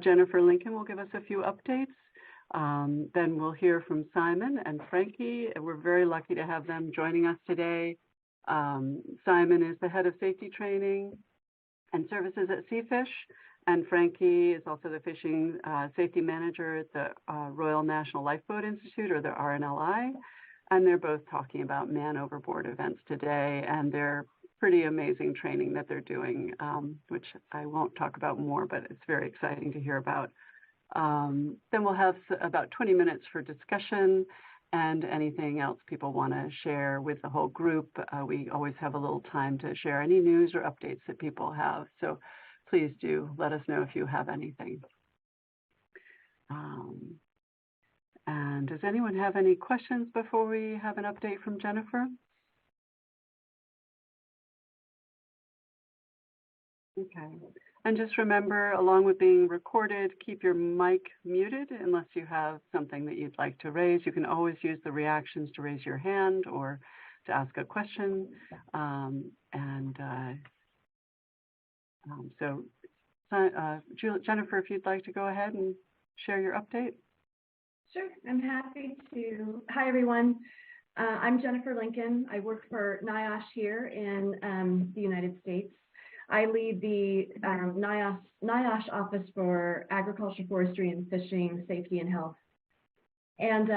Jennifer Lincoln will give us a few updates. Then we'll hear from Simon and Frankie. We're very lucky to have them joining us today. Simon is the head of safety training and services at Seafish, and Frankie is also the fishing safety manager at the Royal National Lifeboat Institute, or the RNLI. And they're both talking about Manoverboard events today, and they're pretty amazing training that they're doing, which I won't talk about more, but it's very exciting to hear about. Then we'll have about 20 minutes for discussion and anything else people want to share with the whole group. We always have a little time to share any news or updates that people have. So please do let us know if you have anything. And does anyone have any questions before we have an update from Jennifer? Okay. And just remember, along with being recorded, keep your mic muted unless you have something that you'd like to raise. You can always use the reactions to raise your hand or to ask a question. Jennifer, if you'd like to go ahead and share your update. Sure, I'm happy to. Hi, everyone. I'm Jennifer Lincoln. I work for NIOSH here in the United States. I lead the NIOSH Office for Agriculture, Forestry, and Fishing Safety and Health. And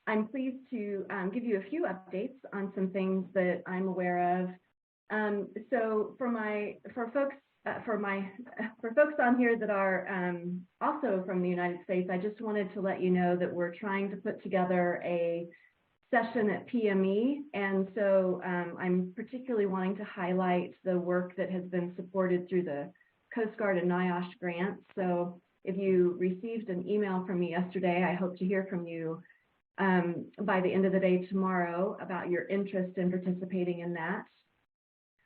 I'm pleased to give you a few updates on some things that I'm aware of. So for folks on here that are also from the United States, I just wanted to let you know that we're trying to put together a session at PME, and so I'm particularly wanting to highlight the work that has been supported through the Coast Guard and NIOSH grants. So if you received an email from me yesterday, I hope to hear from you by the end of the day tomorrow about your interest in participating in that.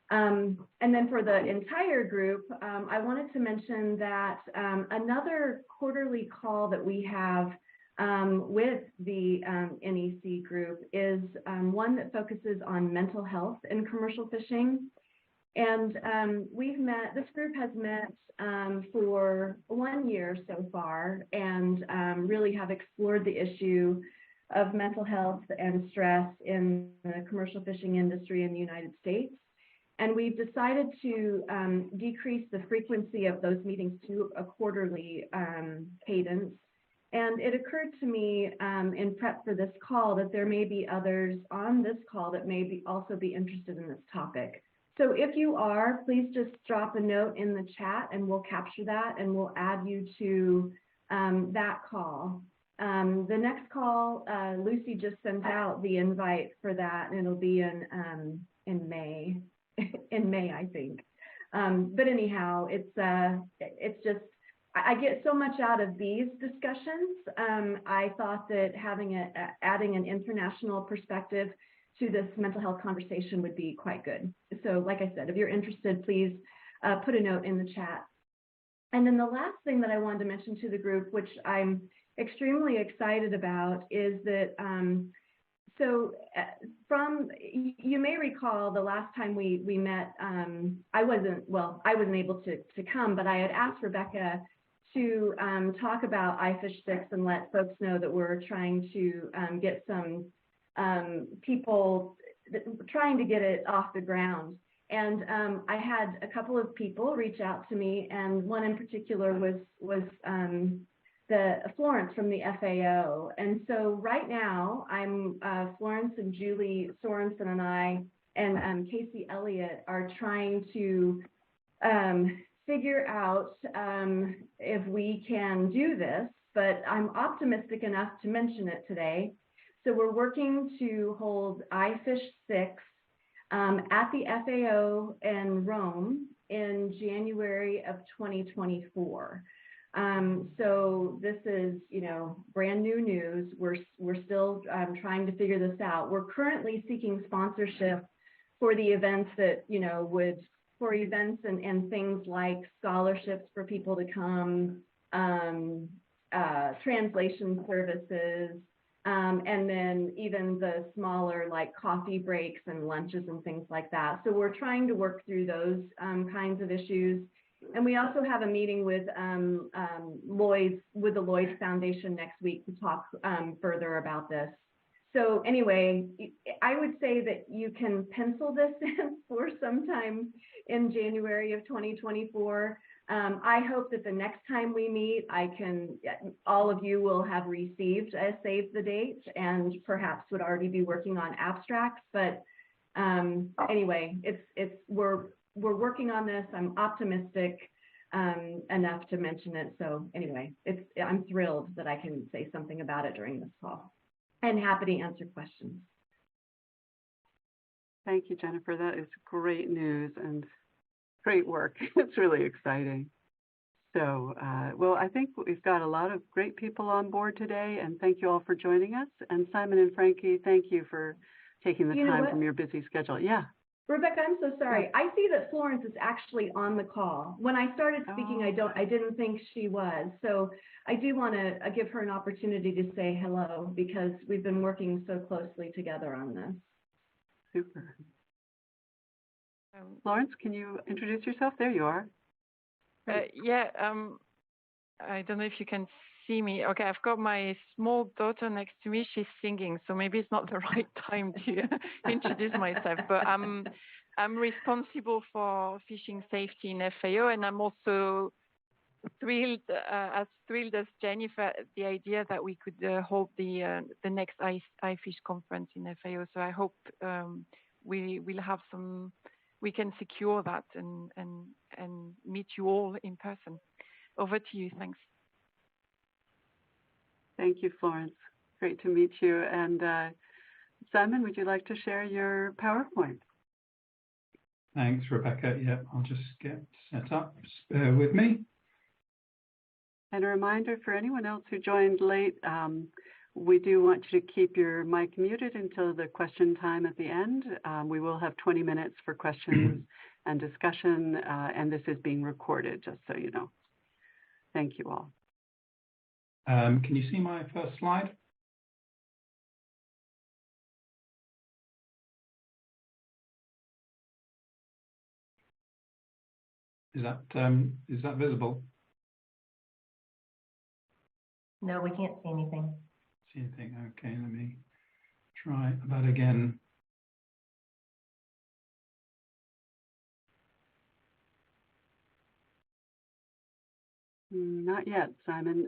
And then for the entire group, I wanted to mention that another quarterly call that we have with the NEC group is one that focuses on mental health in commercial fishing. And this group has met for 1 year so far, and really have explored the issue of mental health and stress in the commercial fishing industry in the United States. And we've decided to decrease the frequency of those meetings to a quarterly cadence. And it occurred to me in prep for this call that there may be others on this call that may also be interested in this topic. So if you are, please just drop a note in the chat and we'll capture that and we'll add you to that call. The next call, Lucy just sent out the invite for that, and it'll be in May. In May, I think. But anyhow, it's just, I get so much out of these discussions. I thought that adding an international perspective to this mental health conversation would be quite good. So like I said, if you're interested, please put a note in the chat. And then the last thing that I wanted to mention to the group, which I'm extremely excited about, is that you may recall the last time we met, I wasn't able to come, but I had asked Rebecca to talk about iFish 6 and let folks know that we're trying to get some people trying to get it off the ground. And I had a couple of people reach out to me, and one in particular was the Florence from the FAO. And so right now, I'm Florence and Julie Sorensen and I and Casey Elliott are trying to figure out if we can do this, but I'm optimistic enough to mention it today. So we're working to hold iFish 6 at the FAO in Rome in January of 2024. So this is, brand new news. We're still trying to figure this out. We're currently seeking sponsorship for the events that, for events and things like scholarships for people to come, translation services, and then even the smaller like coffee breaks and lunches and things like that. So we're trying to work through those kinds of issues. And we also have a meeting with the Lloyd's Foundation next week to talk further about this. So anyway, I would say that you can pencil this in for sometime in January of 2024. I hope that the next time we meet, all of you will have received a save the date and perhaps would already be working on abstracts. But anyway, we're working on this. I'm optimistic enough to mention it. So anyway, I'm thrilled that I can say something about it during this call, and happy to answer questions. Thank you, Jennifer. That is great news and great work. It's really exciting. So, well, I think we've got a lot of great people on board today, and thank you all for joining us. And Simon and Frankie, thank you for taking the time from your busy schedule. Yeah. Rebecca, I'm so sorry. I see that Florence is actually on the call. When I started speaking, I didn't think she was. So I do want to give her an opportunity to say hello, because we've been working so closely together on this. Super. Florence, can you introduce yourself? There you are. Yeah, I don't know if you can see me. Okay, I've got my small daughter next to me. She's singing, so maybe it's not the right time to introduce myself. But I'm responsible for fishing safety in FAO, and I'm also thrilled as Jennifer, the idea that we could hold the next iFish conference in FAO. So I hope we will have we can secure that and meet you all in person. Over to you. Thanks. Thank you, Florence. Great to meet you. And Simon, would you like to share your PowerPoint? Thanks, Rebecca. Yeah, I'll just get set up. Just bear with me. And a reminder for anyone else who joined late, we do want you to keep your mic muted until the question time at the end. We will have 20 minutes for questions and discussion, and this is being recorded, just so you know. Thank you all. Can you see my first slide? Is that visible? No, we can't see anything. See anything? Okay, let me try that again. Not yet, Simon.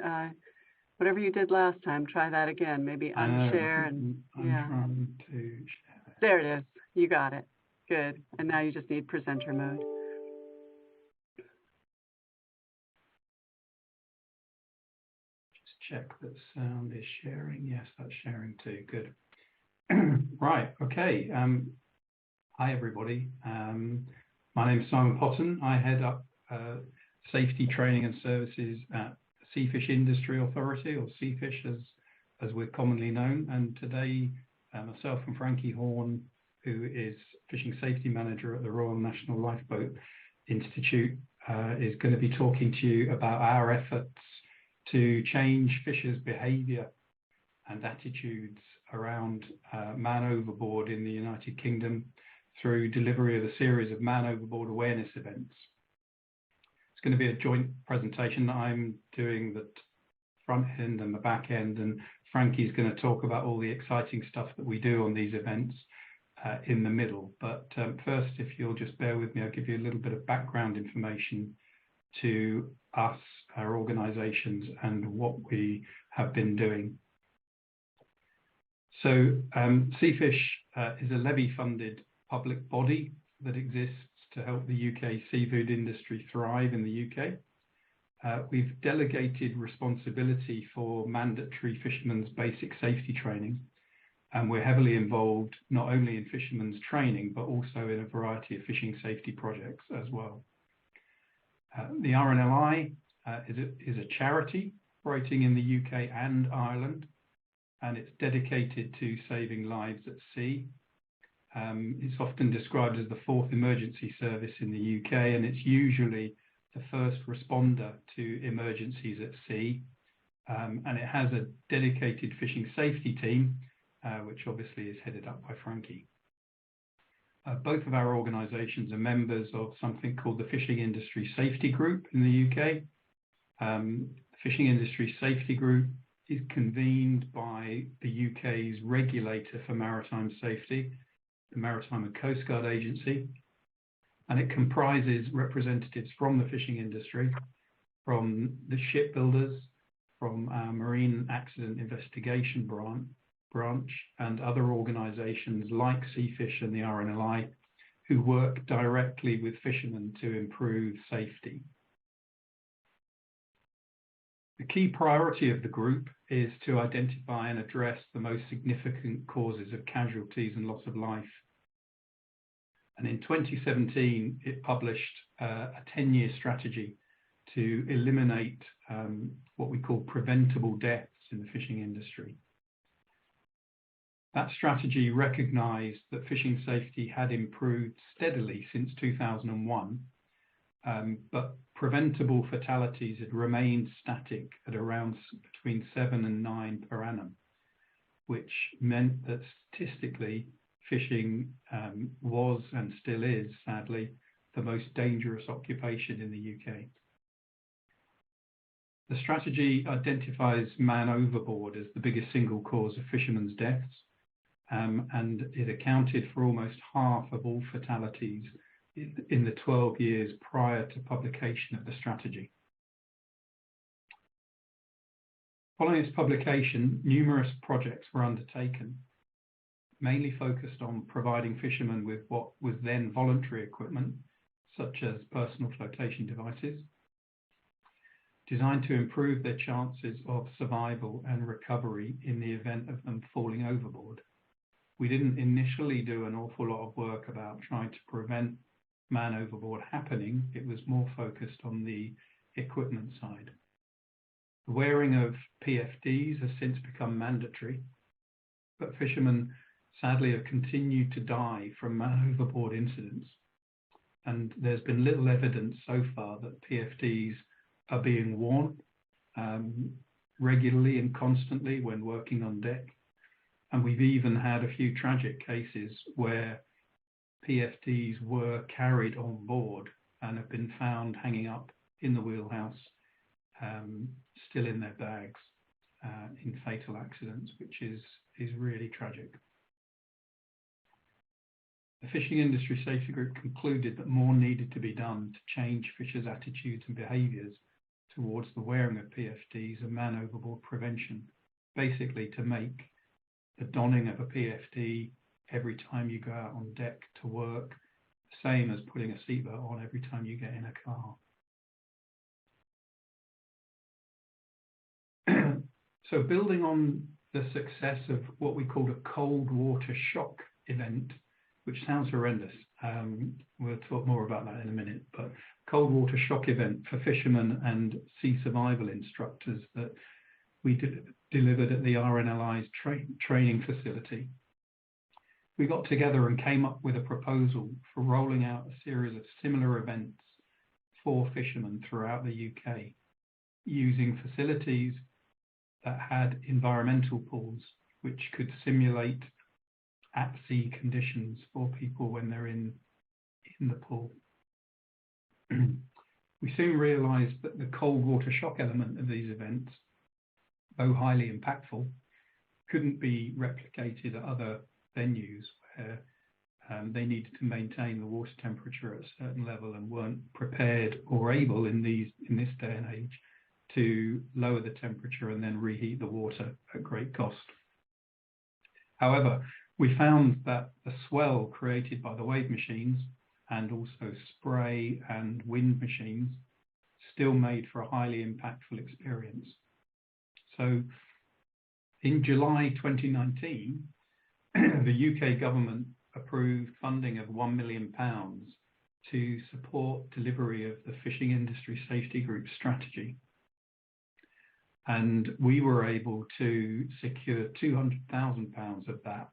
Whatever you did last time, try that again. Maybe unshare and yeah. I'm trying to share. There it is. You got it. Good. And now you just need presenter mode. Just check that sound is sharing. Yes, that's sharing too. Good. Right. Okay. Hi, everybody. My name is Simon Potten. I head up safety training and services at Seafish Industry Authority, or Seafish as we're commonly known. And today, myself and Frankie Horne, who is Fishing Safety Manager at the Royal National Lifeboat Institute, is going to be talking to you about our efforts to change fishers' behaviour and attitudes around man overboard in the United Kingdom through delivery of a series of man overboard awareness events. It's going to be a joint presentation that I'm doing the front end and the back end, and Frankie's going to talk about all the exciting stuff that we do on these events in the middle. But first, if you'll just bear with me, I'll give you a little bit of background information to us, our organisations, and what we have been doing. So Seafish is a levy-funded public body that exists to help the UK seafood industry thrive in the UK. We've delegated responsibility for mandatory fishermen's basic safety training, and we're heavily involved not only in fishermen's training, but also in a variety of fishing safety projects as well. The RNLI is a charity operating in the UK and Ireland, and it's dedicated to saving lives at sea. It's often described as the fourth emergency service in the UK, and it's usually the first responder to emergencies at sea. And it has a dedicated fishing safety team, which obviously is headed up by Frankie. Both of our organisations are members of something called the Fishing Industry Safety Group in the UK. The Fishing Industry Safety Group is convened by the UK's regulator for maritime safety, the Maritime and Coast Guard Agency, and it comprises representatives from the fishing industry, from the shipbuilders, from our Marine Accident Investigation branch, and other organisations like Seafish and the RNLI, who work directly with fishermen to improve safety. The key priority of the group is to identify and address the most significant causes of casualties and loss of life. And in 2017, it published a 10-year strategy to eliminate what we call preventable deaths in the fishing industry. That strategy recognised that fishing safety had improved steadily since 2001, but preventable fatalities had remained static at around between 7 and 9 per annum, which meant that statistically fishing was and still is, sadly, the most dangerous occupation in the UK. The strategy identifies man overboard as the biggest single cause of fishermen's deaths, and it accounted for almost half of all fatalities in the 12 years prior to publication of the strategy. Following its publication, numerous projects were undertaken, mainly focused on providing fishermen with what was then voluntary equipment, such as personal flotation devices, designed to improve their chances of survival and recovery in the event of them falling overboard. We didn't initially do an awful lot of work about trying to prevent man overboard happening. It was more focused on the equipment side. The wearing of PFDs has since become mandatory, but fishermen sadly have continued to die from man overboard incidents. And there's been little evidence so far that PFDs are being worn regularly and constantly when working on deck. And we've even had a few tragic cases where PFDs were carried on board and have been found hanging up in the wheelhouse, still in their bags, in fatal accidents, which is really tragic. The Fishing Industry Safety Group concluded that more needed to be done to change fishers' attitudes and behaviours towards the wearing of PFDs and man overboard prevention, basically to make the donning of a PFD every time you go out on deck to work the same as putting a seatbelt on every time you get in a car. So building on the success of what we called a cold water shock event, which sounds horrendous. We'll talk more about that in a minute, but cold water shock event for fishermen and sea survival instructors that we delivered at the RNLI's training facility. We got together and came up with a proposal for rolling out a series of similar events for fishermen throughout the UK, using facilities that had environmental pools which could simulate at-sea conditions for people when they're in the pool. We soon realised that the cold water shock element of these events, though highly impactful, couldn't be replicated at other venues where they needed to maintain the water temperature at a certain level and weren't prepared or able in this day and age to lower the temperature and then reheat the water at great cost. However, we found that the swell created by the wave machines and also spray and wind machines still made for a highly impactful experience. So in July 2019, the UK government approved funding of £1 million to support delivery of the Fishing Industry Safety Group strategy. And we were able to secure £200,000 of that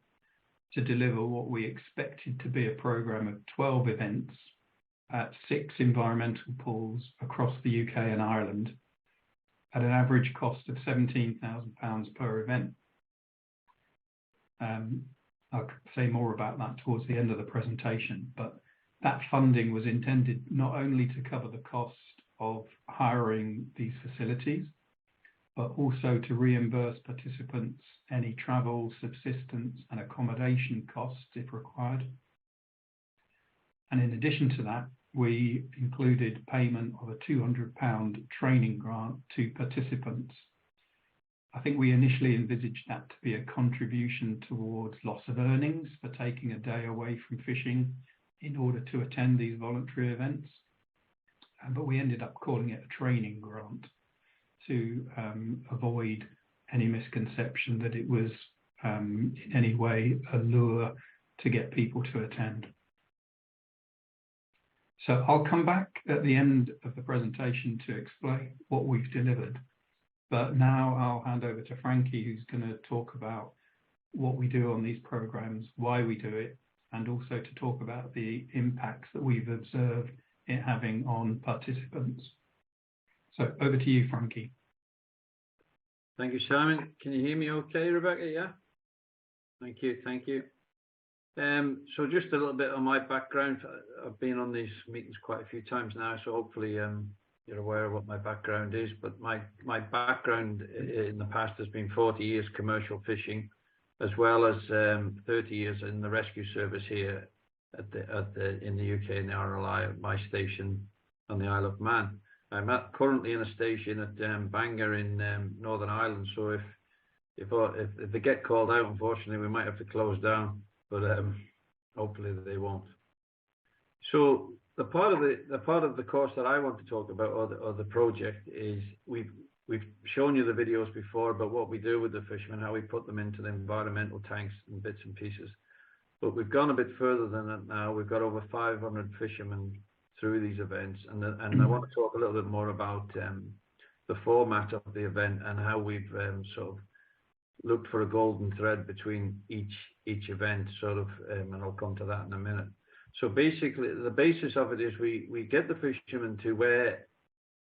to deliver what we expected to be a programme of 12 events at 6 environmental pools across the UK and Ireland at an average cost of £17,000 per event. I'll say more about that towards the end of the presentation, but that funding was intended not only to cover the cost of hiring these facilities, but also to reimburse participants any travel, subsistence and accommodation costs if required. And in addition to that, we included payment of a £200 training grant to participants. I think we initially envisaged that to be a contribution towards loss of earnings for taking a day away from fishing in order to attend these voluntary events. But we ended up calling it a training grant to avoid any misconception that it was in any way a lure to get people to attend. So I'll come back at the end of the presentation to explain what we've delivered. But now I'll hand over to Frankie, who's going to talk about what we do on these programs, why we do it, and also to talk about the impacts that we've observed it having on participants. So over to you, Frankie. Thank you, Simon. Can you hear me okay, Rebecca? Yeah? Thank you, thank you. So just a little bit on my background. I've been on these meetings quite a few times now, so hopefully you're aware of what my background is. But my background in the past has been 40 years commercial fishing, as well as 30 years in the rescue service here in the UK in the RNLI at my station on the Isle of Man. I'm currently in a station at Bangor in Northern Ireland, so if they get called out, unfortunately, we might have to close down, but hopefully they won't. So the part of the course that I want to talk about, or the project, is we've shown you the videos before about what we do with the fishermen, how we put them into the environmental tanks and bits and pieces. But we've gone a bit further than that now. We've got over 500 fishermen through these events, and I want to talk a little bit more about the format of the event and how we've sort of looked for a golden thread between each event, sort of, and I'll come to that in a minute. So basically, the basis of it is we get the fishermen to wear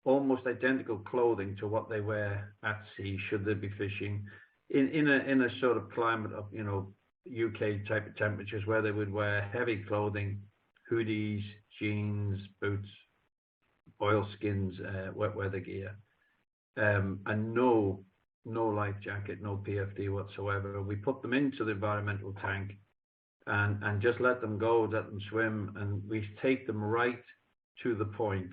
almost identical clothing to what they wear at sea should they be fishing in a sort of climate of, you know, UK type of temperatures, where they would wear heavy clothing, hoodies, jeans, boots, oilskins, wet weather gear, and no life jacket, no PFD whatsoever. We put them into the environmental tank and just let them go, let them swim, and we take them right to the point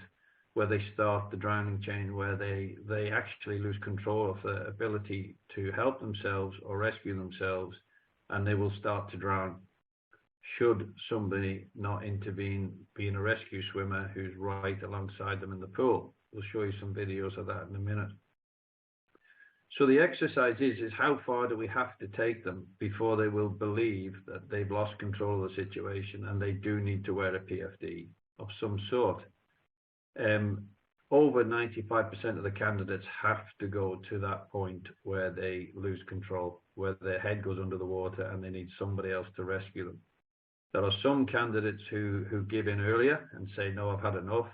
where they start the drowning chain, where they actually lose control of the ability to help themselves or rescue themselves, and they will start to drown should somebody not intervene, being a rescue swimmer who's right alongside them in the pool. We'll show you some videos of that in a minute. So the exercise is how far do we have to take them before they will believe that they've lost control of the situation and they do need to wear a PFD of some sort. Over 95% of the candidates have to go to that point where they lose control, where their head goes under the water and they need somebody else to rescue them. There are some candidates who give in earlier and say, no, I've had enough.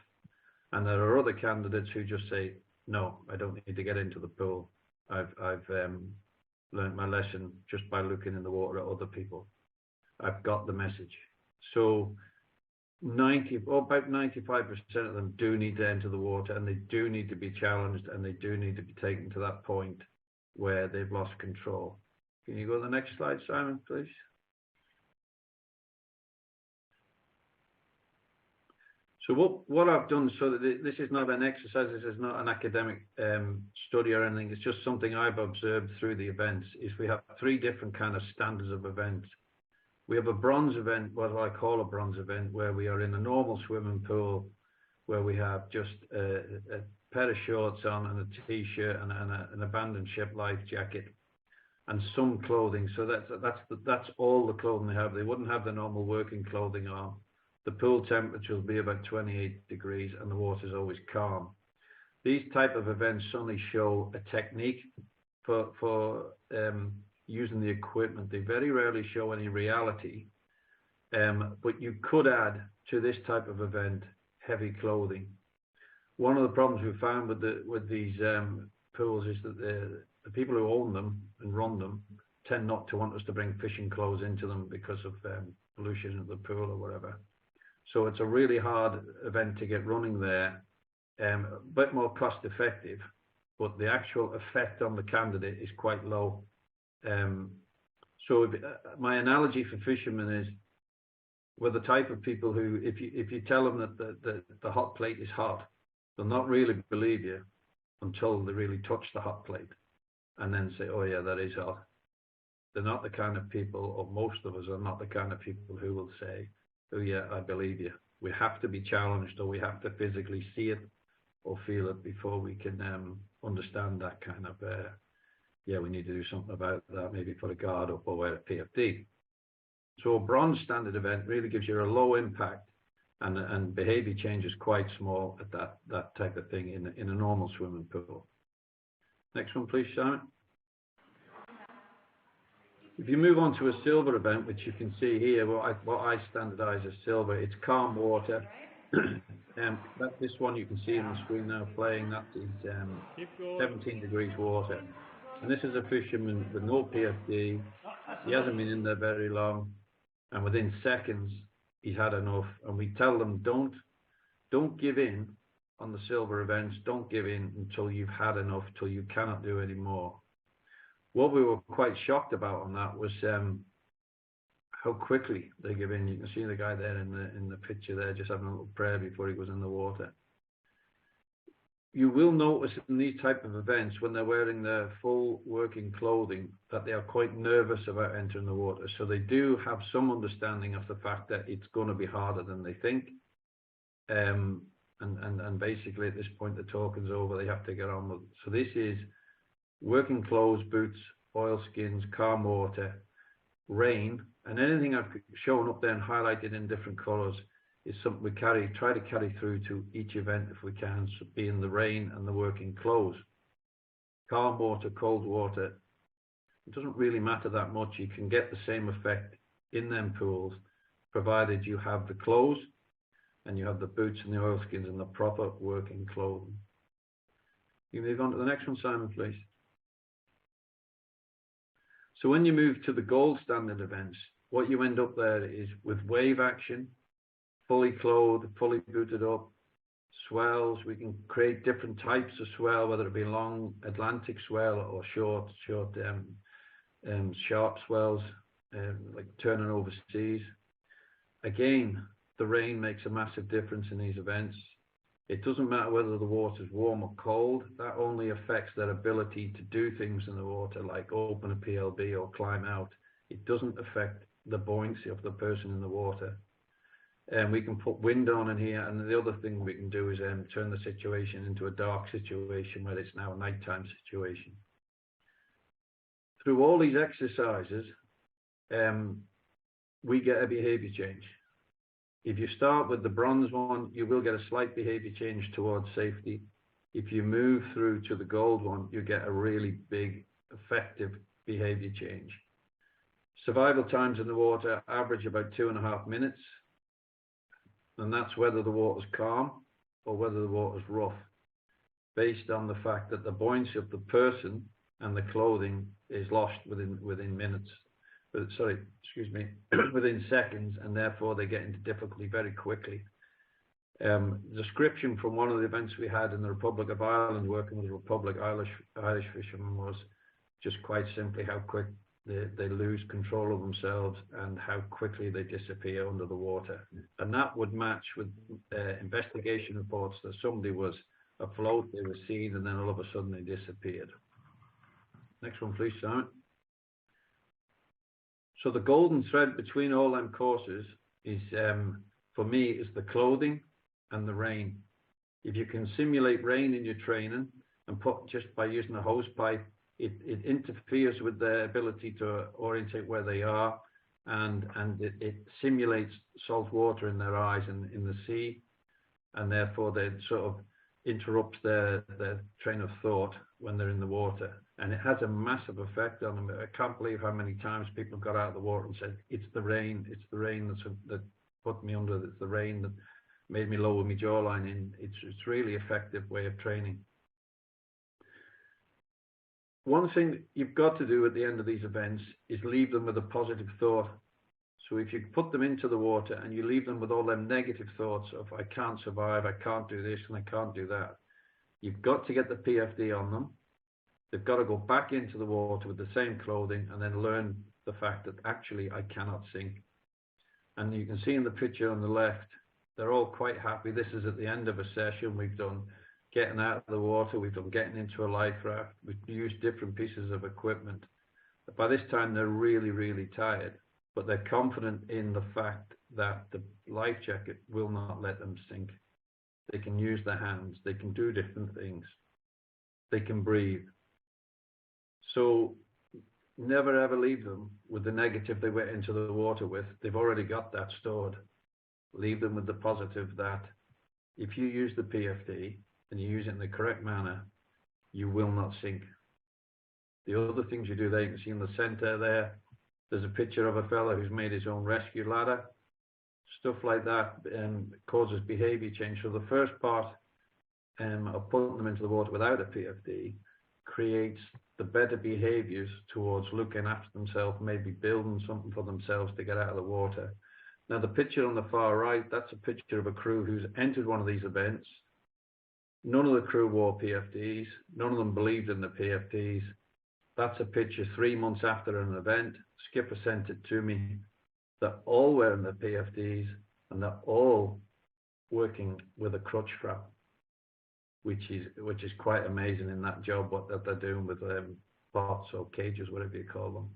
And there are other candidates who just say, no, I don't need to get into the pool. I've learned my lesson just by looking in the water at other people. I've got the message. So about 95% of them do need to enter the water, and they do need to be challenged, and they do need to be taken to that point where they've lost control. Can you go to the next slide, Simon, please? So what I've done, so that this is not an exercise, this is not an academic study or anything, it's just something I've observed through the events, is we have 3 different kind of standards of events. We have a bronze event, what I call a bronze event, where we are in a normal swimming pool, where we have just a pair of shorts on and a t-shirt and an abandoned ship life jacket and some clothing. So that's all the clothing they have. They wouldn't have the normal working clothing on. The pool temperature will be about 28 degrees and the water is always calm. These type of events only show a technique for using the equipment. They very rarely show any reality, but you could add to this type of event heavy clothing. One of the problems we found with these pools is that the people who own them and run them tend not to want us to bring fishing clothes into them because of pollution of the pool or whatever. So it's a really hard event to get running there, a bit more cost effective, but the actual effect on the candidate is quite low. So my analogy for fishermen is, we're the type of people who, if you tell them that the hot plate is hot, they'll not really believe you until they really touch the hot plate and then say, oh yeah, that is hot. They're not the kind of people, or most of us are not the kind of people who will say, oh yeah, I believe you. We have to be challenged, or we have to physically see it or feel it before we can understand that kind of, yeah, we need to do something about that, maybe put a guard up or wear a PFD. So a bronze standard event really gives you a low impact, and behavior change is quite small at that type of thing in a normal swimming pool. Next one, please, Simon. If you move on to a silver event, which you can see here, what I standardize as silver, it's calm water. This one you can see on the screen now playing, that is 17 degrees water. And this is a fisherman with no PFD. He hasn't been in there very long, and within seconds he's had enough. And we tell them, don't give in on the silver events. Don't give in until you've had enough, till you cannot do any more. What we were quite shocked about on that was how quickly they give in. You can see the guy there in the picture there, just having a little prayer before he goes in the water. You will notice in these type of events, when they're wearing their full working clothing, that they are quite nervous about entering the water. So they do have some understanding of the fact that it's going to be harder than they think. And basically at this point the talking's over, they have to get on with it. So this is working clothes, boots, oilskins, calm water, rain, and anything I've shown up there and highlighted in different colours is something we try to carry through to each event if we can, so being the rain and the working clothes. Calm water, cold water, it doesn't really matter that much. You can get the same effect in them pools, provided you have the clothes and you have the boots and the oilskins and the proper working clothing. You move on to the next one, Simon, please. So when you move to the gold standard events, what you end up there is with wave action, fully clothed, fully booted up, swells. We can create different types of swell, whether it be long Atlantic swell or short sharp swells, like turning overseas. Again, the rain makes a massive difference in these events. It doesn't matter whether the water's warm or cold. That only affects their ability to do things in the water, like open a PLB or climb out. It doesn't affect the buoyancy of the person in the water. And we can put wind on in here, and the other thing we can do is turn the situation into a dark situation where it's now a nighttime situation. Through all these exercises, we get a behavior change. If you start with the bronze one, you will get a slight behavior change towards safety. If you move through to the gold one, you get a really big, effective behavior change. Survival times in the water average about 2.5 minutes. And that's whether the water's calm or whether the water's rough, based on the fact that the buoyancy of the person and the clothing is lost within minutes. Sorry, excuse me, within seconds, and therefore they get into difficulty very quickly. Description from one of the events we had in the Republic of Ireland, working with Irish fishermen, was just quite simply how quick they lose control of themselves and how quickly they disappear under the water. And that would match with investigation reports that somebody was afloat, they were seen, and then all of a sudden they disappeared. Next one, please, Simon. So the golden thread between all them courses is, for me, is the clothing and the rain. If you can simulate rain in your training and put, just by using a hose pipe, it interferes with their ability to orientate where they are, and it simulates salt water in their eyes and in the sea, and therefore they sort of interrupts their train of thought when they're in the water, and it has a massive effect on them. I can't believe how many times people got out of the water and said, it's the rain that put me under, it's the rain that made me lower my jawline in. It's really effective way of training. one thing you've got to do at the end of these events is leave them with a positive thought. So if you put them into the water and you leave them with all them negative thoughts of, I can't survive, I can't do this, and I can't do that, you've got to get the PFD on them. They've got to go back into the water with the same clothing and then learn the fact that actually I cannot sink. And you can see in the picture on the left, they're all quite happy. This is at the end of a session. We've done getting out of the water, we've done getting into a life raft, we've used different pieces of equipment. But by this time, they're really, really tired, but they're confident in the fact that the life jacket will not let them sink. They can use their hands, they can do different things, they can breathe. So never ever leave them with the negative they went into the water with. They've already got that stored. Leave them with the positive that if you use the PFD and you use it in the correct manner, you will not sink. The other things you do there, you can see in the center there, there's a picture of a fella who's made his own rescue ladder. Stuff like that causes behavior change. So the first part of putting them into the water without a PFD creates the better behaviors towards looking after themselves, maybe building something for themselves to get out of the water. Now, the picture on the far right, that's a picture of a crew who's entered one of these events. None of the crew wore PFDs. None of them believed in the PFDs. That's a picture 3 months after an event. Skipper sent it to me. They're all wearing the PFDs and they're all working with a crutch strap, which is quite amazing in that job, what that they're doing with pots or cages, whatever you call them.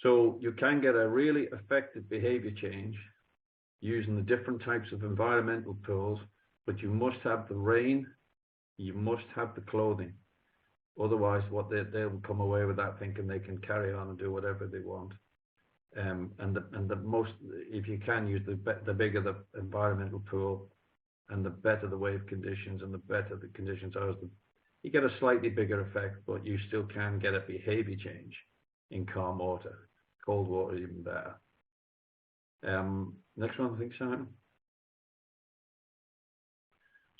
So you can get a really effective behavior change using the different types of environmental tools, but you must have the rain, you must have the clothing. Otherwise, what they'll come away with that thinking they can carry on and do whatever they want. And the most, if you can use the bigger the environmental pool, and the better the wave conditions, and the better the conditions are, you get a slightly bigger effect, but you still can get a behavior change in calm water. Cold water even better. Next one, I think, Simon.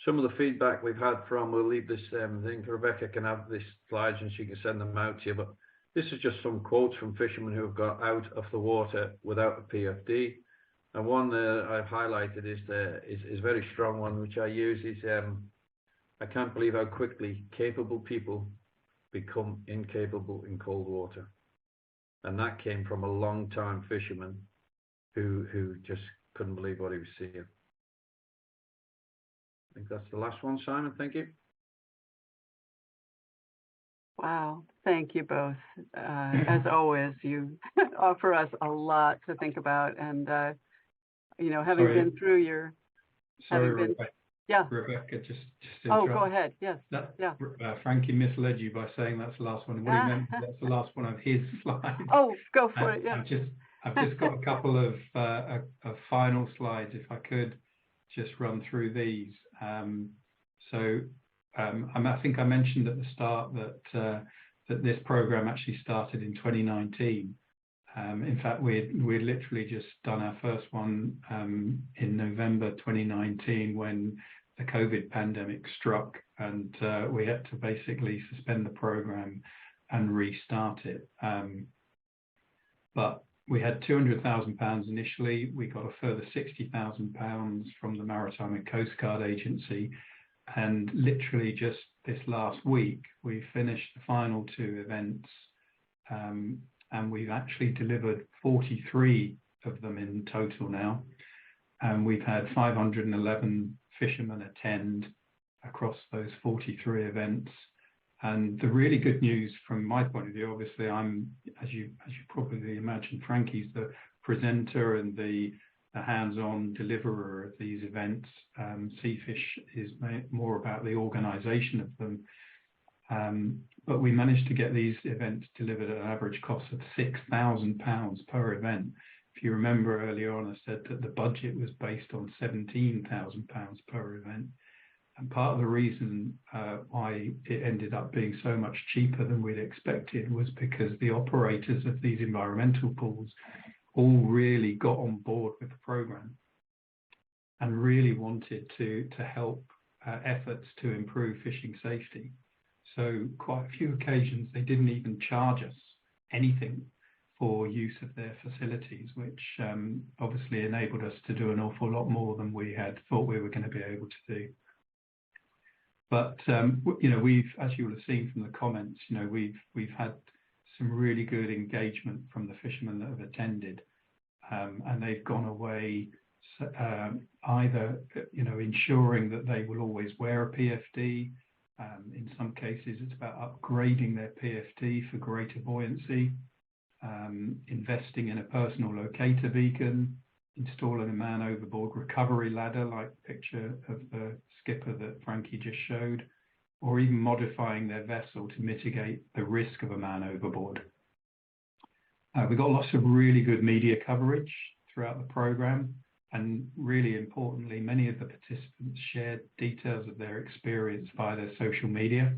Some of the feedback we've had from, we'll leave this thing, Rebecca can have these slides and she can send them out to you, but this is just some quotes from fishermen who have got out of the water without a PFD. And one I've highlighted is a very strong one, which I use, is I can't believe how quickly capable people become incapable in cold water. And that came from a long-time fisherman who just couldn't believe what he was seeing. I think that's the last one, Simon. Thank you. Wow, thank you both. As always, you offer us a lot to think about, and you know, having been through your, Rebecca, yeah. Rebecca, just oh, go ahead. Yes. Frankie misled you by saying that's the last one. What he meant, that's the last one of his slides. Oh, go for it. Yeah. I've just got a couple of final slides, if I could just run through these. I think I mentioned at the start that this program actually started in 2019. In fact, we'd literally just done our first one in November 2019 when the COVID pandemic struck, and we had to basically suspend the program and restart it. But we had £200,000 initially. We got a further £60,000 from the Maritime and Coast Guard Agency. And literally just this last week, we finished the final 2 events, and we've actually delivered 43 of them in total now. And we've had 511 fishermen attend across those 43 events. And the really good news from my point of view, obviously, I'm, as you probably imagine, Frankie's the presenter and the hands-on deliverer of these events. Seafish is more about the organisation of them. But we managed to get these events delivered at an average cost of £6,000 per event. If you remember earlier on, I said that the budget was based on £17,000 per event. And part of the reason why it ended up being so much cheaper than we'd expected was because the operators of these environmental pools all really got on board with the program and really wanted to help efforts to improve fishing safety. so quite a few occasions they didn't even charge us anything for use of their facilities, which obviously enabled us to do an awful lot more than we had thought we were going to be able to do. But you know, as you will have seen from the comments, you know, we've had some really good engagement from the fishermen that have attended, and they've gone away either, you know, ensuring that they will always wear a PFD. In some cases, it's about upgrading their PFD for greater buoyancy, investing in a personal locator beacon, installing a man-overboard recovery ladder like the picture of the skipper that Frankie just showed, or even modifying their vessel to mitigate the risk of a man overboard. We got lots of really good media coverage throughout the programme, and really importantly, many of the participants shared details of their experience via their social media.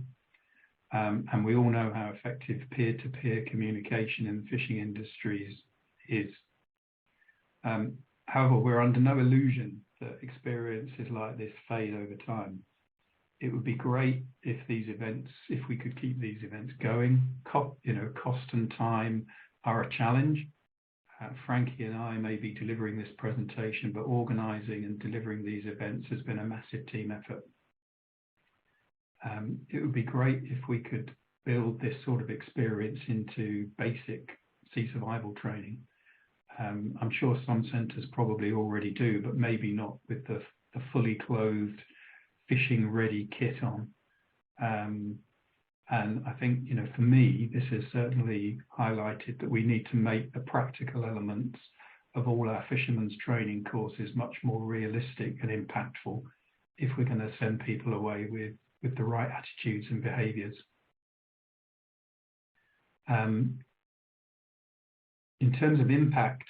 And we all know how effective peer-to-peer communication in the fishing industries is. However, we're under no illusion that experiences like this fade over time. It would be great if we could keep these events going. You know, cost and time are a challenge. Frankie and I may be delivering this presentation, but organising and delivering these events has been a massive team effort. It would be great if we could build this sort of experience into basic sea survival training. I'm sure some centres probably already do, but maybe not with the fully clothed fishing ready kit on. And I think, you know, for me, this has certainly highlighted that we need to make the practical elements of all our fishermen's training courses much more realistic and impactful if we're going to send people away with the right attitudes and behaviours. In terms of impact,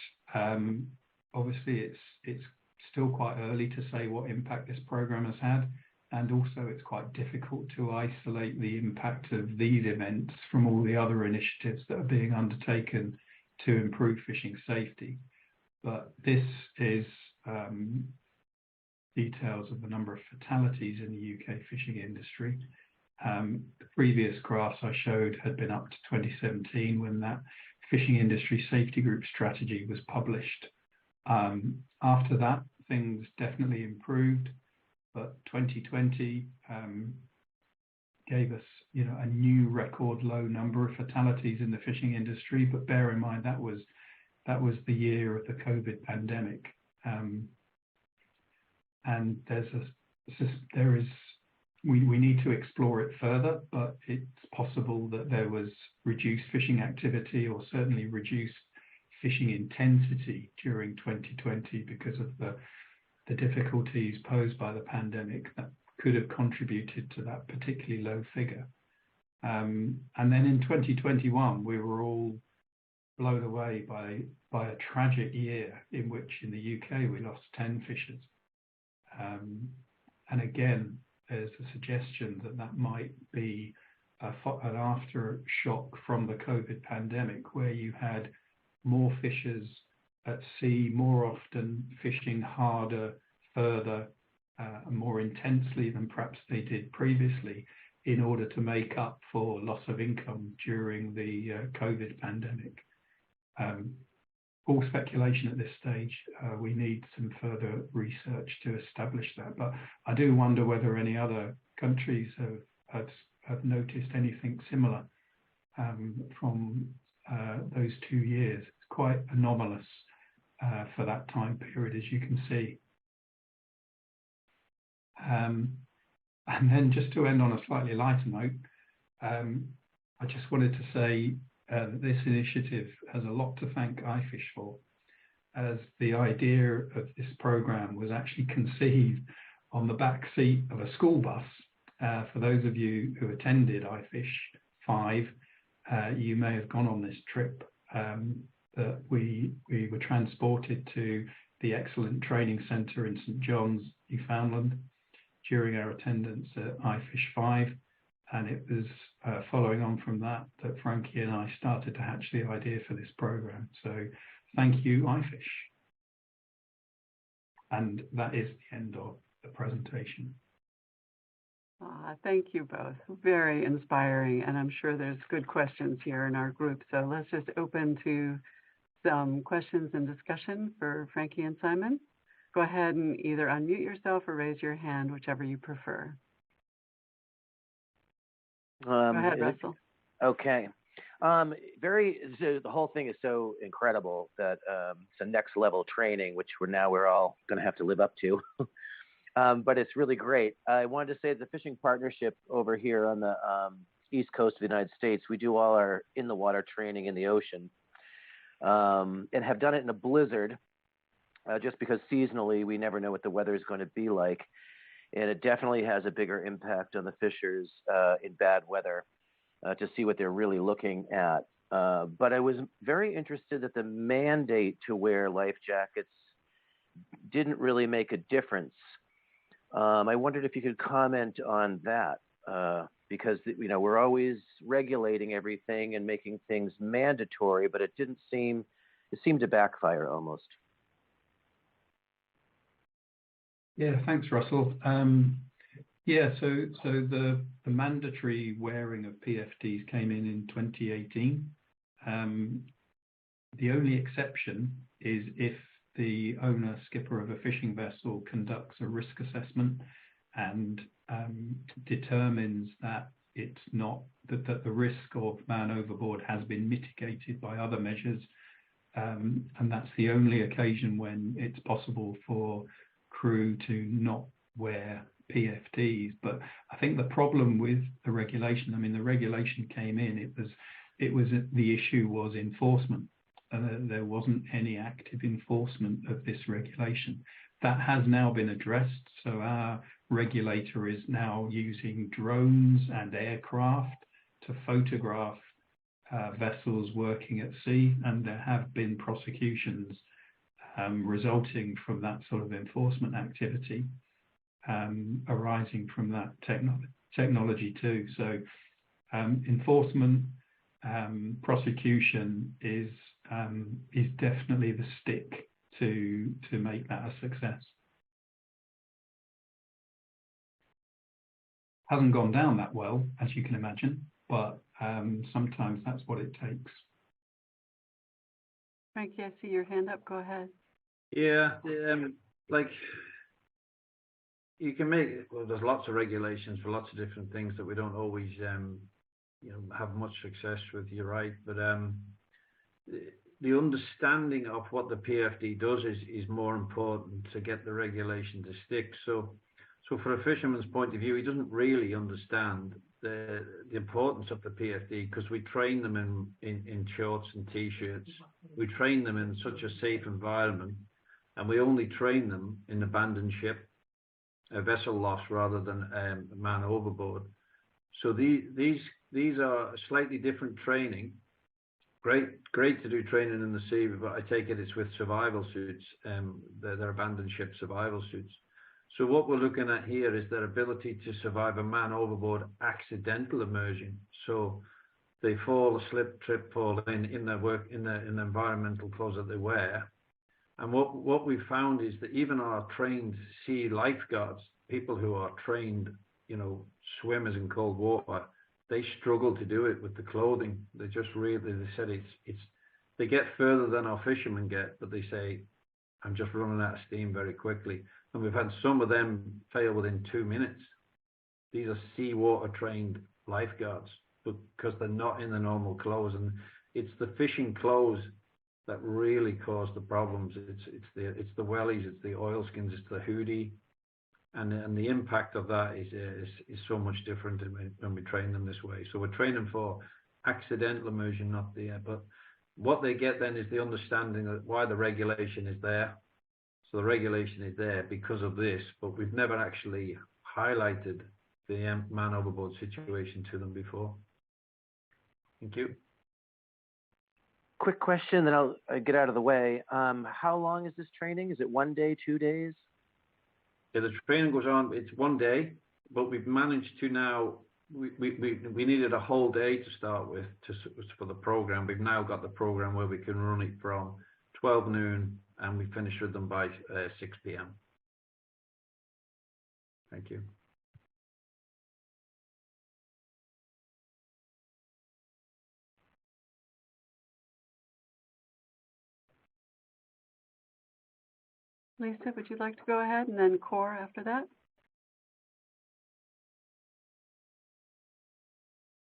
obviously it's still quite early to say what impact this programme has had. And also it's quite difficult to isolate the impact of these events from all the other initiatives that are being undertaken to improve fishing safety. But this is details of the number of fatalities in the UK fishing industry. The previous graphs I showed had been up to 2017 when that fishing industry safety group strategy was published. After that, things definitely improved. But 2020 gave us, you know, a new record low number of fatalities in the fishing industry. But bear in mind that was the year of the COVID pandemic, and we need to explore it further. But it's possible that there was reduced fishing activity, or certainly reduced fishing intensity during 2020 because of the difficulties posed by the pandemic that could have contributed to that particularly low figure. And then in 2021, we were all blown away by a tragic year in which in the UK we lost 10 fishers. And again, there's a suggestion that might be an aftershock from the COVID pandemic, where you had more fishers at sea more often, fishing harder, further, more intensely than perhaps they did previously, in order to make up for loss of income during the COVID pandemic. All speculation at this stage. We need some further research to establish that, but I do wonder whether any other countries have noticed anything similar from those 2 years. It's quite anomalous for that time period, as you can see. And then just to end on a slightly lighter note, I just wanted to say that this initiative has a lot to thank IFISH for, as the idea of this programme was actually conceived on the back seat of a school bus. For those of you who attended IFISH 5, you may have gone on this trip. That we were transported to the excellent training centre in St John's, Newfoundland, during our attendance at IFISH 5, and it was following on from that Frankie and I started to hatch the idea for this programme. So thank you, IFISH. And that is the end of the presentation. Thank you both. Very inspiring, and I'm sure there's good questions here in our group. So let's just open to some questions and discussion for Frankie and Simon. Go ahead and either unmute yourself or raise your hand, whichever you prefer. Go ahead, Russell. Okay. So the whole thing is so incredible that it's a next level training, which we're all going to have to live up to. But it's really great. I wanted to say the fishing partnership over here on the East Coast of the United States, we do all our in the water training in the ocean, and have done it in a blizzard, just because seasonally we never know what the weather is going to be like. And it definitely has a bigger impact on the fishers in bad weather to see what they're really looking at. But I was very interested that the mandate to wear life jackets didn't really make a difference. I wondered if you could comment on that, because we're always regulating everything and making things mandatory, but it seemed to backfire almost. Yeah, thanks, Russell. Yeah, so the mandatory wearing of PFDs came in 2018. The only exception is if the owner skipper of a fishing vessel conducts a risk assessment and determines that it's not that the risk of man overboard has been mitigated by other measures, and that's the only occasion when it's possible for crew to not wear PFDs. But I think the problem with the regulation, the regulation came in, the issue was enforcement. There wasn't any active enforcement of this regulation. That has now been addressed. So our regulator is now using drones and aircraft to photograph vessels working at sea, and there have been prosecutions resulting from that sort of enforcement activity arising from that technology too. So enforcement, prosecution is definitely the stick to make that a success. Hasn't gone down that well, as you can imagine, but sometimes that's what it takes. Frankie, I see your hand up. Go ahead. Yeah, you can there's lots of regulations for lots of different things that we don't always have much success with. You're right, but the understanding of what the PFD does is more important to get the regulation to stick. So for a fisherman's point of view, he doesn't really understand the importance of the PFD, because we train them in shorts and t-shirts. We train them in such a safe environment, and we only train them in abandoned ship, a vessel loss rather than a man overboard. So these are slightly different training. Great to do training in the sea, but I take it it's with survival suits. They're abandoned ship survival suits. So what we're looking at here is their ability to survive a man overboard accidental immersion. So they fall, slip, trip, fall in their work, in the environmental clothes that they wear. And what we found is that even our trained sea lifeguards, people who are trained, swimmers in cold water, they struggle to do it with the clothing. They said they get further than our fishermen get, but they say, I'm just running out of steam very quickly. And we've had some of them fail within 2 minutes. These are seawater trained lifeguards, but because they're not in the normal clothes, and it's the fishing clothes that really cause the problems. It's the wellies, it's the oilskins, it's the hoodie, and the impact of that is so much different when we train them this way. So we're training for accidental immersion, not but what they get then is the understanding of why the regulation is there. So the regulation is there because of this, but we've never actually highlighted the man overboard situation to them before. Thank you. Quick question, then I'll get out of the way. How long is this training? Is it 1 day, 2 days? Yeah, the training goes on. It's 1 day, but we've managed to now. We needed a whole day to start with for the program. We've now got the program where we can run it from 12 noon and we finish with them by 6 p.m. Thank you. Lisa, would you like to go ahead, and then Core after that?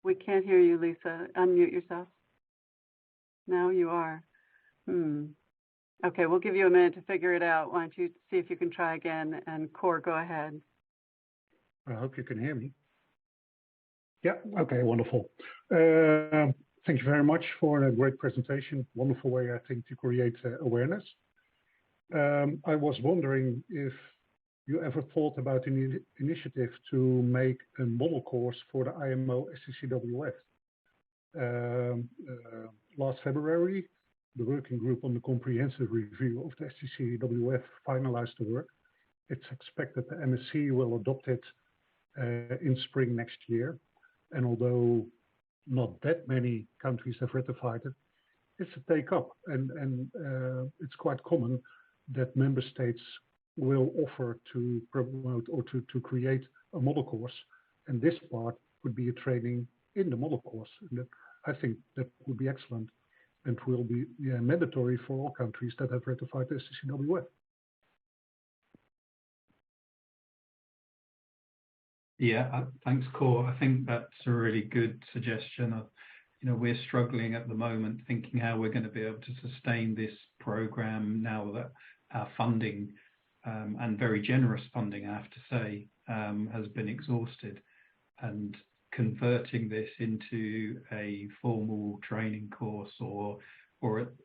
We can't hear you, Lisa. Unmute yourself. Now you are. Okay, we'll give you a minute to figure it out. Why don't you see if you can try again, and Core, go ahead. I hope you can hear me. Yeah, okay, wonderful. Thank you very much for a great presentation. Wonderful way, I think, to create awareness. I was wondering if you ever thought about an initiative to make a model course for the IMO STCWF. Last February, the working group on the comprehensive review of the STCWF finalized the work. It's expected the MSC will adopt it in spring next year. And although not that many countries have ratified it, it's a take up, and it's quite common that member states will offer to promote or to create a model course, and this part would be a training in the model course. And that, I think that would be excellent and will be mandatory for all countries that have ratified the STCWF. Yeah, thanks, Core. I think that's a really good suggestion. Of, we're struggling at the moment thinking how we're going to be able to sustain this program now that our funding and very generous funding, I have to say, has been exhausted, and converting this into a formal training course, or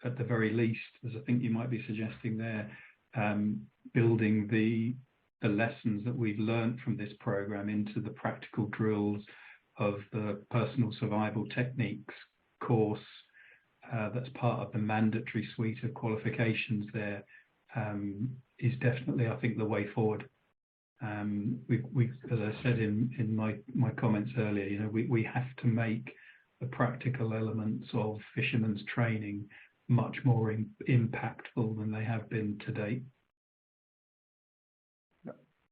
at the very least, as I think you might be suggesting there, building the lessons that we've learned from this program into the practical drills of the personal survival techniques course that's part of the mandatory suite of qualifications there, is definitely, I think, the way forward. We, as I said in my comments earlier, we have to make the practical elements of fishermen's training much more impactful than they have been to date.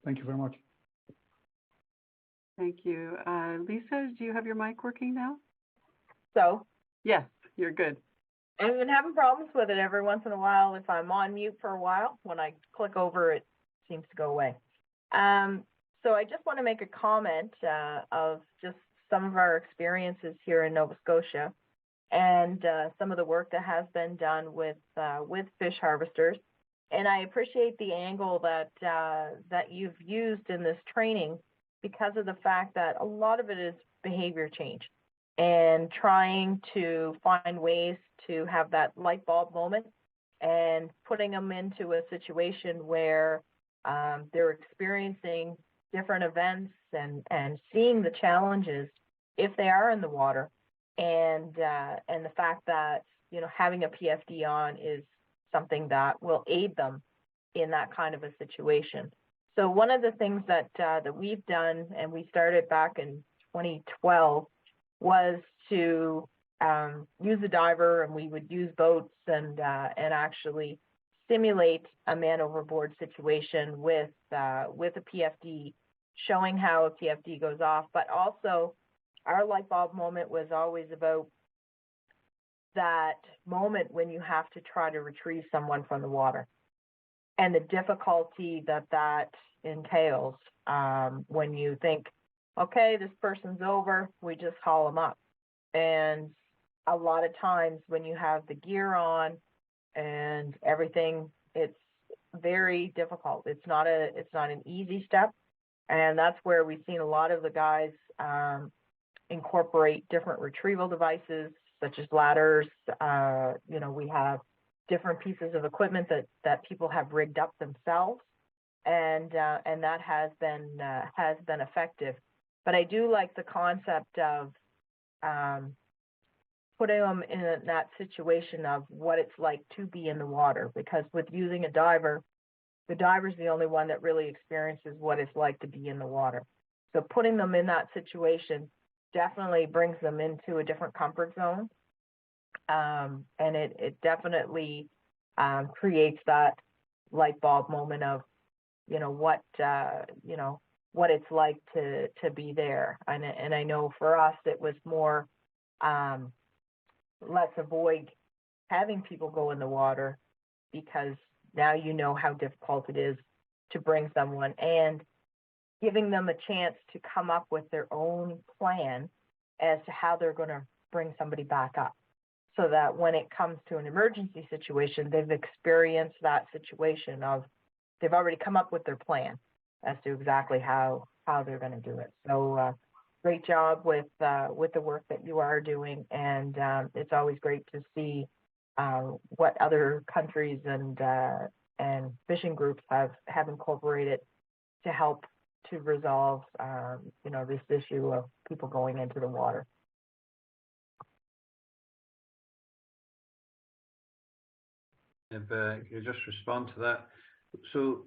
Thank you very much. Thank you. Lisa, do you have your mic working now? So, Yes, you're good. I've been having problems with it every once in a while. If I'm on mute for a while, when I click over, it seems to go away. So I just want to make a comment of just some of our experiences here in Nova Scotia, and some of the work that has been done with fish harvesters. And I appreciate the angle that you've used in this training, because of the fact that a lot of it is behavior change and trying to find ways to have that light bulb moment and putting them into a situation where they're experiencing different events and seeing the challenges if they are in the water, and the fact that having a PFD on is something that will aid them in that kind of a situation. So one of the things that we've done, and we started back in 2012, was to use a diver, and we would use boats and actually simulate a man-overboard situation with a PFD, showing how a PFD goes off. But also, our light bulb moment was always about that moment when you have to try to retrieve someone from the water, and the difficulty that entails when you think, okay, this person's over, we just haul them up. And a lot of times when you have the gear on and everything, it's very difficult. It's not an easy step, and that's where we've seen a lot of the guys incorporate different retrieval devices, such as ladders. We have different pieces of equipment that people have rigged up themselves, and that has been effective. But I do like the concept of putting them in that situation of what it's like to be in the water, because with using a diver, the diver's the only one that really experiences what it's like to be in the water. So putting them in that situation definitely brings them into a different comfort zone. And it definitely creates that light bulb moment of, what it's like to be there. And I know for us, it was more, let's avoid having people go in the water, because Now you know how difficult it is to bring someone, and giving them a chance to come up with their own plan as to how they're going to bring somebody back up, so that when it comes to an emergency situation, they've experienced that situation of, they've already come up with their plan as to exactly how they're going to do it. So great job with the work that you are doing, and it's always great to see what other countries and fishing groups have incorporated to help to resolve this issue of people going into the water. If you just respond to that. So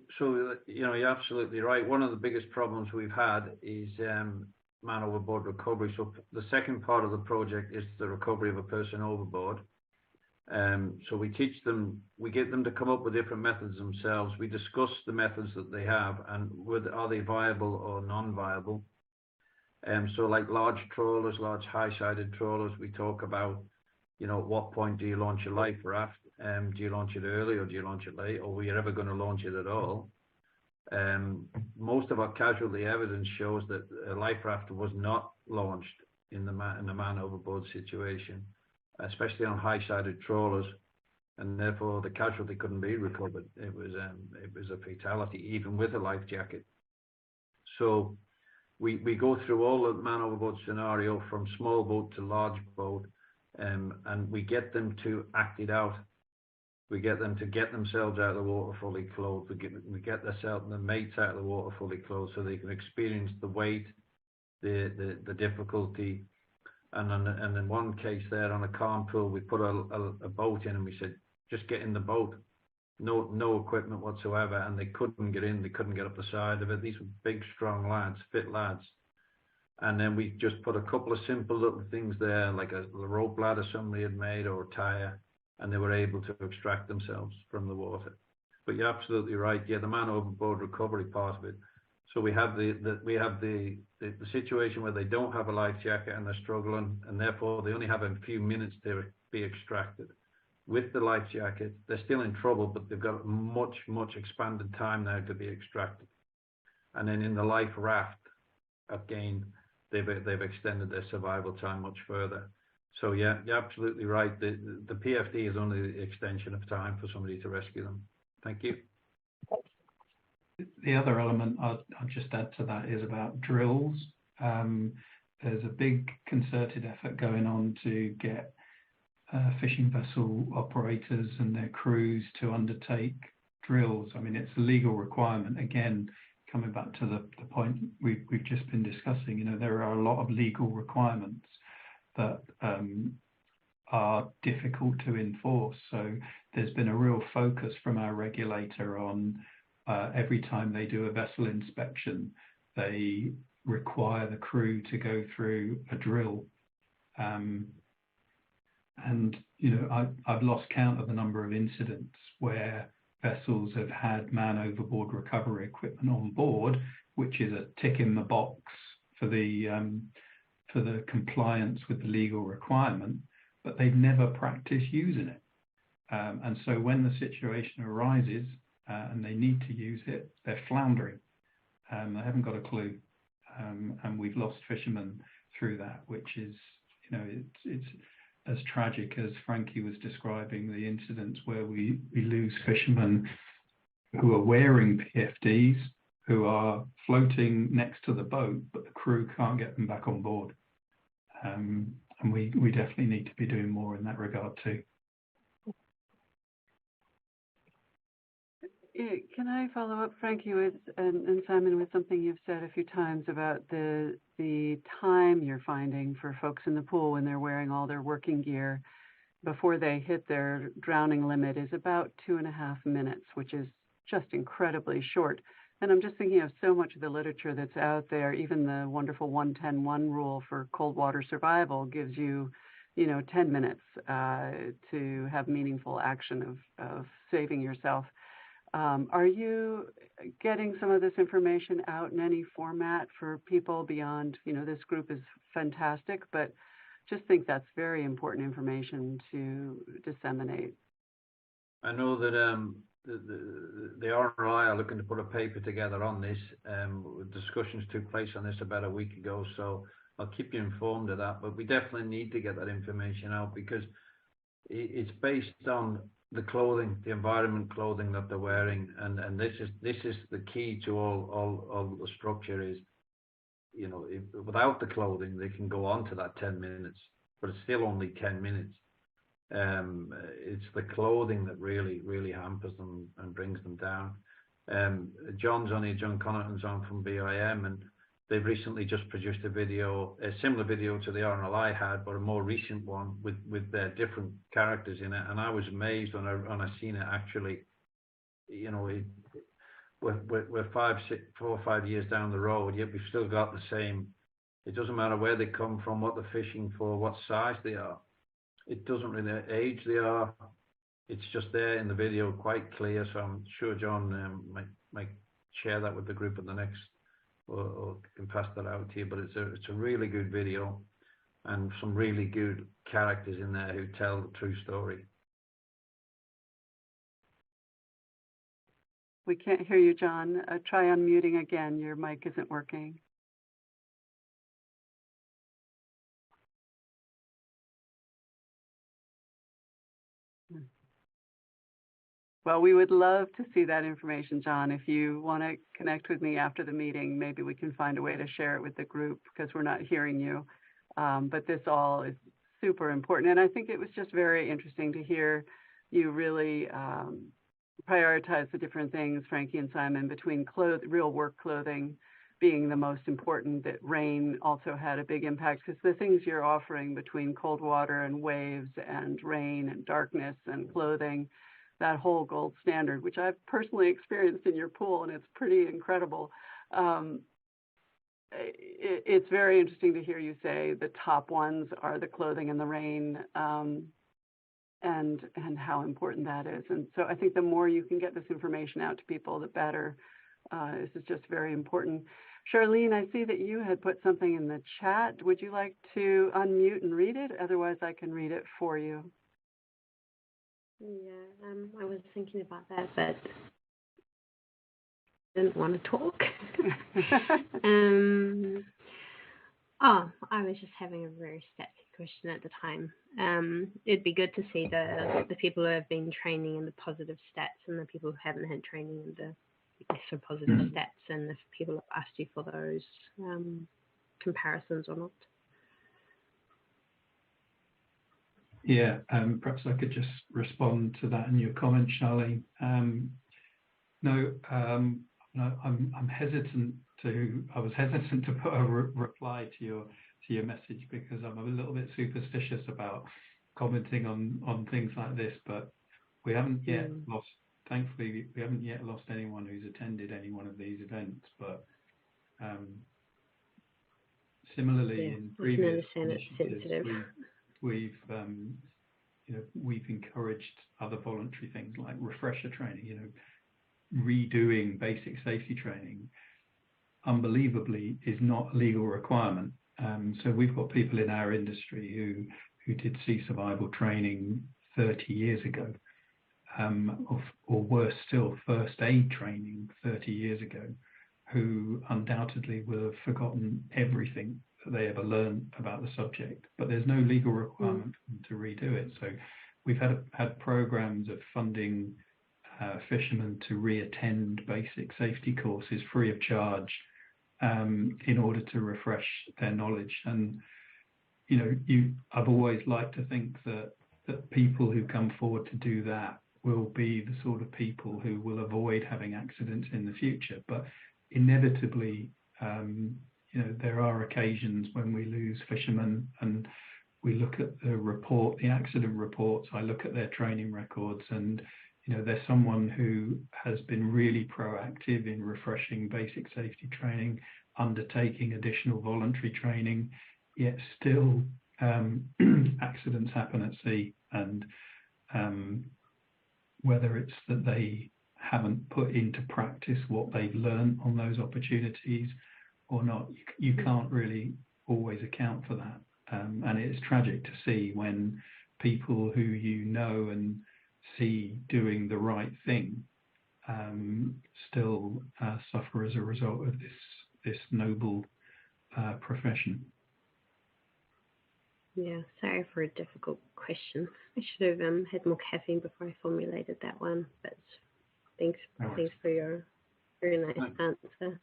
you're absolutely right. One of the biggest problems we've had is man overboard recovery. So the second part of the project is the recovery of a person overboard. So we teach them, we get them to come up with different methods themselves. We discuss the methods that they have and are they viable or non-viable. So like large trawlers, large high-sided trawlers, we talk about, at what point do you launch a life raft? Do you launch it early or do you launch it late? Or were you ever going to launch it at all? Most of our casualty evidence shows that a life raft was not launched in the man overboard situation, especially on high-sided trawlers, and therefore the casualty couldn't be recovered. It was a fatality, even with a life jacket. So we go through all the man overboard scenario from small boat to large boat, and we get them to act it out. We get them to get themselves out of the water fully clothed. We get themselves and the mates out of the water fully clothed, so they can experience the weight, the difficulty. And in one case there on a calm pool, we put a boat in and we said, just get in the boat. No equipment whatsoever, and they couldn't get in. They couldn't get up the side of it. These were big, strong lads, fit lads. And then we just put a couple of simple little things there, like a rope ladder somebody had made or a tire, and they were able to extract themselves from the water. But you're absolutely right. Yeah, the man overboard recovery part of it. So we have the situation where they don't have a life jacket and they're struggling, and therefore they only have a few minutes to be extracted. With the life jacket, they're still in trouble, but they've got much expanded time now to be extracted. And then in the life raft, again, they've extended their survival time much further. So yeah, you're absolutely right. The PFD is only the extension of time for somebody to rescue them. Thank you. The other element I'll just add to that is about drills. There's a big concerted effort going on to get fishing vessel operators and their crews to undertake drills. I mean, it's a legal requirement. Again, coming back to the point we've just been discussing, there are a lot of legal requirements that are difficult to enforce. So there's been a real focus from our regulator on every time they do a vessel inspection, they require the crew to go through a drill. And I've lost count of the number of incidents where vessels have had man overboard recovery equipment on board, which is a tick in the box for the compliance with the legal requirement, but they've never practiced using it. And so when the situation arises and they need to use it, they're floundering. They haven't got a clue. And we've lost fishermen through that, which is, it's as tragic as Frankie was describing the incidents where we lose fishermen who are wearing PFDs, who are floating next to the boat, but the crew can't get them back on board. And we definitely need to be doing more in that regard too. Can I follow up, Frankie, and Simon, with something you've said a few times about the time you're finding for folks in the pool when they're wearing all their working gear before they hit their drowning limit is about 2.5 minutes, which is just incredibly short. And I'm just thinking of so much of the literature that's out there. Even the wonderful 1-10-1 rule for cold water survival gives you, 10 minutes to have meaningful action of saving yourself. Are you getting some of this information out in any format for people beyond, this group is fantastic, but just think that's very important information to disseminate. I know that the RNLI are looking to put a paper together on this. Discussions took place on this about a week ago, so I'll keep you informed of that. But we definitely need to get that information out, because it's based on the clothing, the environment clothing that they're wearing, and this is the key to all the structure. Is, you know, without the clothing they can go on to that 10 minutes, but it's still only 10 minutes. It's the clothing that really hampers them and brings them down. John Connaughton's on from BIM, and they've recently just produced a similar video to the RNLI had, but a more recent one with their different characters in it. And I was amazed when I seen it actually. You know, we're 4 or 5 years down the road, yet we've still got the same. It doesn't matter where they come from, what they're fishing for, what size they are. It doesn't really age they are. It's just there in the video, quite clear. So I'm sure John might share that with the group in the next, or can pass that out to you. But it's a really good video, and some really good characters in there who tell the true story. We can't hear you, John. Try unmuting again. Your mic isn't working. Well, we would love to see that information, John. If you want to connect with me after the meeting, maybe we can find a way to share it with the group, because we're not hearing you. But this all is super important. And I think it was just very interesting to hear you really prioritize the different things, Frankie and Simon, between real work clothing being the most important, that rain also had a big impact, because the things you're offering between cold water and waves and rain and darkness and clothing, that whole gold standard, which I've personally experienced in your pool, and it's pretty incredible. It's very interesting to hear you say the top ones are the clothing and the rain, and how important that is. And so I think the more you can get this information out to people, the better. This is just very important. Charlene, I see that you had put something in the chat. Would you like to unmute and read it? Otherwise, I can read it for you. Yeah, I was thinking about that, but didn't want to talk. I was just having a very static question at the time. It'd be good to see the people who have been training in the positive stats and the people who haven't had training in the lesser positive stats, and if people have asked you for those comparisons or not. Yeah, perhaps I could just respond to that in your comment, Charlene. No, I'm hesitant to. I was hesitant to put a reply to your message, because I'm a little bit superstitious about commenting on things like this. But we haven't yet lost. Thankfully, we haven't yet lost anyone who's attended any one of these events. But similarly, in previous initiatives, we've encouraged other voluntary things like refresher training, redoing basic safety training, unbelievably, is not a legal requirement. So we've got people in our industry who did sea survival training 30 years ago, or worse still, first aid training 30 years ago, who undoubtedly will have forgotten everything that they ever learned about the subject, but there's no legal requirement for them to redo it. So we've had programs of funding fishermen to reattend basic safety courses free of charge, in order to refresh their knowledge. And I've always liked to think that people who come forward to do that will be the sort of people who will avoid having accidents in the future. But inevitably, there are occasions when we lose fishermen, and we look at the accident reports. I look at their training records, and there's someone who has been really proactive in refreshing basic safety training, undertaking additional voluntary training, yet still accidents happen at sea. And whether it's that they haven't put into practice what they've learned on those opportunities or not, you can't really always account for that. And it's tragic to see when people who and see doing the right thing still suffer as a result of this noble profession. Yeah, sorry for a difficult question. I should have had more caffeine before I formulated that one, but thanks for your very nice answer.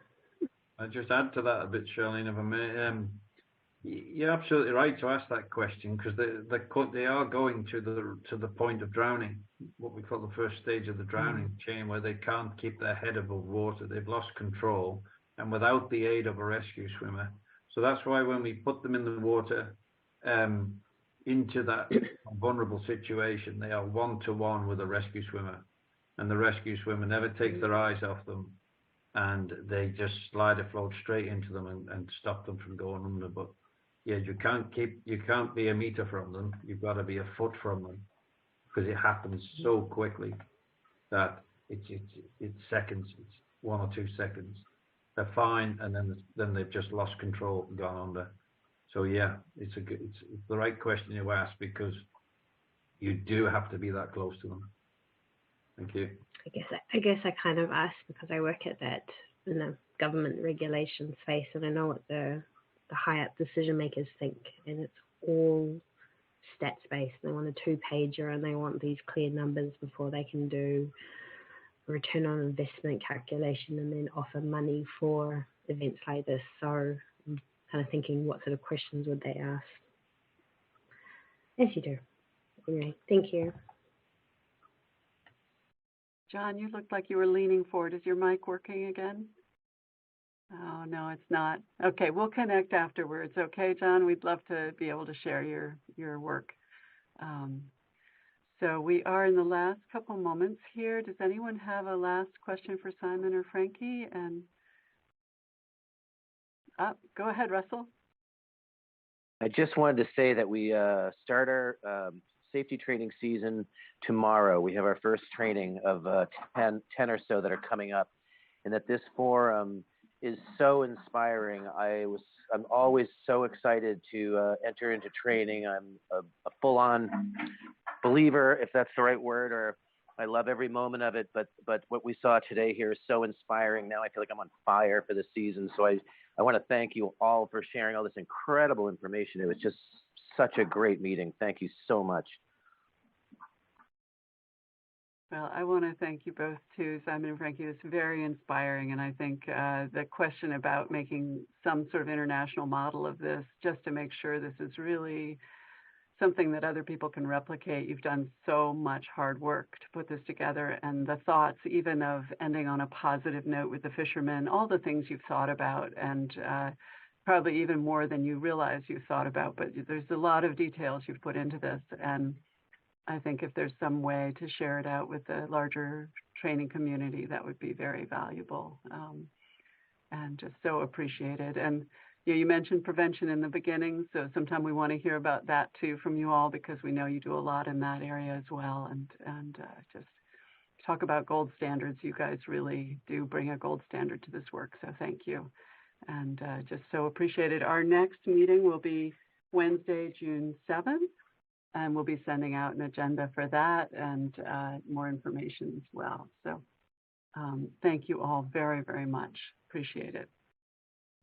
I'll just add to that a bit, Charlene, if I may. You're absolutely right to ask that question, because they are going to the point of drowning, what we call the first stage of the drowning chain, where they can't keep their head above water. They've lost control, and without the aid of a rescue swimmer. So that's why when we put them in the water, into that vulnerable situation, they are one-to-one with a rescue swimmer, and the rescue swimmer never takes their eyes off them, and they just slide afloat straight into them and stop them from going under. But yeah, you can't be a meter from them. You've got to be a foot from them, because it happens so quickly that it's seconds. It's 1 or 2 seconds. They're fine, and then they've just lost control and gone under. So yeah, it's the right question you ask, because you do have to be that close to them. Thank you. I guess I kind of asked because I work at that government regulation space, and I know what the high up decision makers think, and it's all stats based. They want a 2-pager, and they want these clear numbers before they can do a return on investment calculation and then offer money for events like this. So I'm kind of thinking, what sort of questions would they ask? As you do. Anyway, thank you. John, you looked like you were leaning forward. Is your mic working again? Oh, no, it's not. Okay, we'll connect afterwards. Okay, John, we'd love to be able to share your work. So we are in the last couple moments here. Does anyone have a last question for Simon or Frankie? And go ahead, Russell. I just wanted to say that we start our safety training season tomorrow. We have our first training of 10 or so that are coming up, and that this forum is so inspiring. I'm always so excited to enter into training. I'm a full-on believer, if that's the right word, or I love every moment of it. But what we saw today here is so inspiring. Now I feel like I'm on fire for the season. So I want to thank you all for sharing all this incredible information. It was just such a great meeting. Thank you so much. Well, I want to thank you both too, Simon and Frankie. It's very inspiring, and I think the question about making some sort of international model of this, just to make sure this is really something that other people can replicate. You've done so much hard work to put this together, and the thoughts even of ending on a positive note with the fishermen, all the things you've thought about, and probably even more than you realize you thought about, but there's a lot of details you've put into this, and I think if there's some way to share it out with the larger training community, that would be very valuable, and just so appreciated. And you mentioned prevention in the beginning, so sometime we want to hear about that too from you all, because we know you do a lot in that area as well. And just talk about gold standards. You guys really do bring a gold standard to this work, so thank you. And just so appreciated. Our next meeting will be Wednesday, June 7th. And we'll be sending out an agenda for that and more information as well. So thank you all very, very much. Appreciate it.